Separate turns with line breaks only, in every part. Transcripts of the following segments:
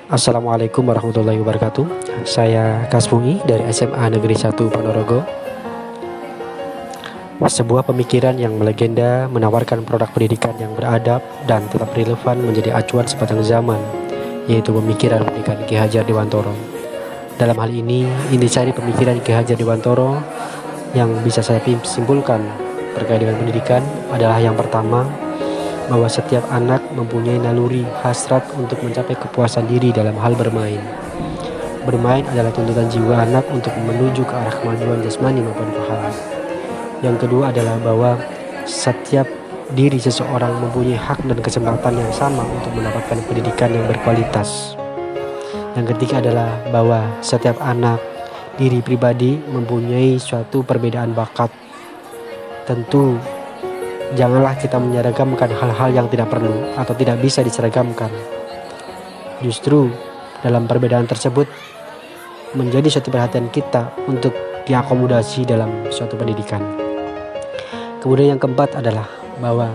Assalamualaikum warahmatullahi wabarakatuh. Saya Kasmungi dari SMA Negeri 1 Ponorogo. Sebuah pemikiran yang melegenda menawarkan produk pendidikan yang beradab dan tetap relevan menjadi acuan sepanjang zaman, yaitu pemikiran pendidikan Ki Hajar Dewantoro. Dalam hal ini, intisari pemikiran Ki Hajar Dewantoro yang bisa saya simpulkan terkait dengan pendidikan adalah yang pertama, bahwa setiap anak mempunyai naluri hasrat untuk mencapai kepuasan diri dalam hal bermain. Bermain adalah tuntutan jiwa anak untuk menuju ke arah kemajuan jasmani maupun rohani. Yang kedua adalah bahwa setiap diri seseorang mempunyai hak dan kesempatan yang sama untuk mendapatkan pendidikan yang berkualitas. Yang ketiga adalah bahwa setiap anak diri pribadi mempunyai suatu perbedaan bakat. Tentu janganlah kita menyeragamkan hal-hal yang tidak perlu atau tidak bisa diseragamkan. Justru dalam perbedaan tersebut menjadi suatu perhatian kita untuk diakomodasi dalam suatu pendidikan. Kemudian yang keempat adalah bahwa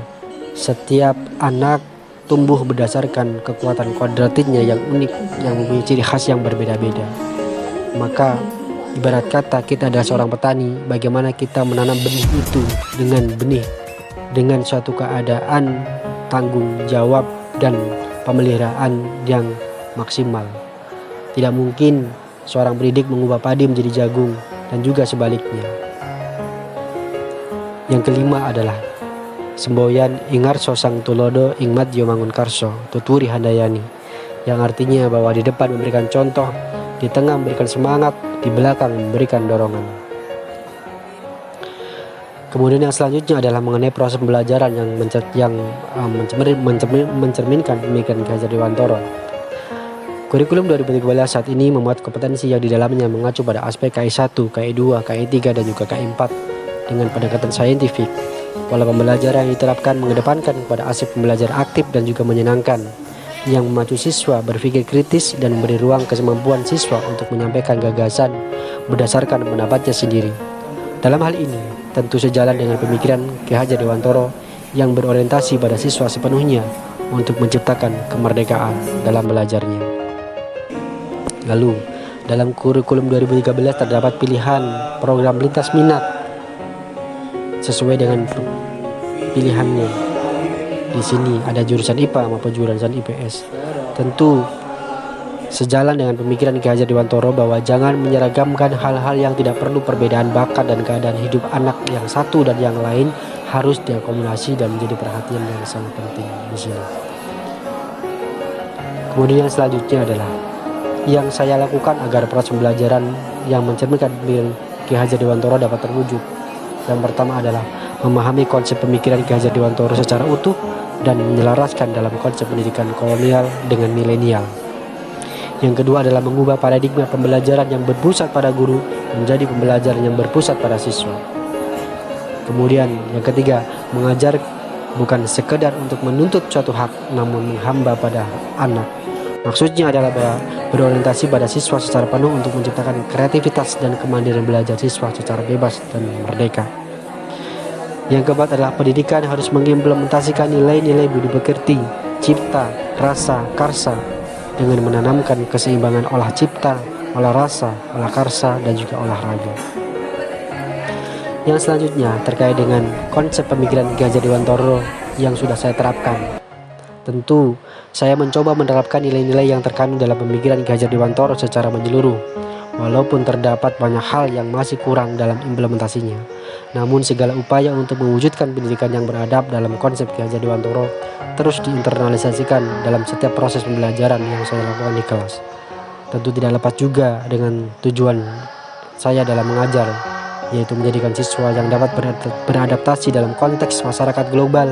setiap anak tumbuh berdasarkan kekuatan kodratinya yang unik, yang mempunyai ciri khas yang berbeda-beda. Maka ibarat kata kita adalah seorang petani, bagaimana kita menanam benih itu dengan suatu keadaan tanggung jawab dan pemeliharaan yang maksimal. Tidak mungkin seorang pendidik mengubah padi menjadi jagung dan juga sebaliknya. Yang kelima adalah semboyan ingarso sang tulodo ingmat yo mangun karso tuturi handayani, yang artinya bahwa di depan memberikan contoh, di tengah memberikan semangat, di belakang memberikan dorongan. Kemudian yang selanjutnya adalah mengenai proses pembelajaran yang mencerminkan pemikiran Ki Hajar Dewantoro. Kurikulum 2013 saat ini memuat kompetensi yang di dalamnya mengacu pada aspek KI1, KI2, KI3, dan juga KI4 dengan pendekatan saintifik. Pola pembelajaran yang diterapkan mengedepankan kepada aspek pembelajaran aktif dan juga menyenangkan, yang memacu siswa berpikir kritis dan memberi ruang kemampuan siswa untuk menyampaikan gagasan berdasarkan pendapatnya sendiri. Dalam hal ini, tentu sejalan dengan pemikiran Ki Hajar Dewantoro yang berorientasi pada siswa sepenuhnya untuk menciptakan kemerdekaan dalam belajarnya. Lalu, dalam kurikulum 2013 terdapat pilihan program lintas minat sesuai dengan pilihannya. Di sini ada jurusan IPA maupun jurusan IPS. Tentu sejalan dengan pemikiran Ki Hajar Dewantoro bahwa jangan menyeragamkan hal-hal yang tidak perlu. Perbedaan bakat dan keadaan hidup anak yang satu dan yang lain harus diakomodasi dan menjadi perhatian yang sangat penting di sini. Kemudian yang selanjutnya adalah yang saya lakukan agar proses pembelajaran yang mencerminkan pemikiran Ki Hajar Dewantoro dapat terwujud. Yang pertama adalah memahami konsep pemikiran Ki Hajar Dewantoro secara utuh dan menyelaraskan dalam konsep pendidikan kolonial dengan milenial. Yang kedua adalah mengubah paradigma pembelajaran yang berpusat pada guru menjadi pembelajaran yang berpusat pada siswa. Kemudian yang ketiga, mengajar bukan sekedar untuk menuntut suatu hak, namun menghamba pada anak. Maksudnya adalah bahwa berorientasi pada siswa secara penuh untuk menciptakan kreativitas dan kemandirian belajar siswa secara bebas dan merdeka. Yang keempat adalah pendidikan harus mengimplementasikan nilai-nilai budi pekerti, cipta, rasa, karsa, dengan menanamkan keseimbangan olah cipta, olah rasa, olah karsa, dan juga olahraga. Yang selanjutnya terkait dengan konsep pemikiran Ki Hajar Dewantoro yang sudah saya terapkan. Tentu saya mencoba menerapkan nilai-nilai yang terkandung dalam pemikiran Ki Hajar Dewantoro secara menyeluruh, walaupun terdapat banyak hal yang masih kurang dalam implementasinya. Namun segala upaya untuk mewujudkan pendidikan yang beradab dalam konsep Ki Hajar Dewantoro terus diinternalisasikan dalam setiap proses pembelajaran yang saya lakukan di kelas. Tentu tidak lepas juga dengan tujuan saya dalam mengajar, yaitu menjadikan siswa yang dapat beradaptasi dalam konteks masyarakat global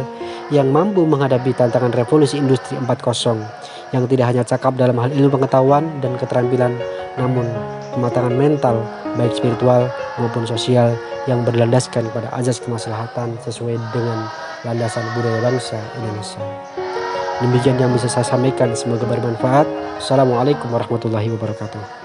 yang mampu menghadapi tantangan revolusi industri 4.0, yang tidak hanya cakap dalam hal ilmu pengetahuan dan keterampilan, namun kematangan mental baik spiritual maupun sosial yang berlandaskan pada azas kemaslahatan sesuai dengan landasan budaya bangsa Indonesia. Demikian yang bisa saya sampaikan, semoga bermanfaat. Assalamualaikum warahmatullahi wabarakatuh.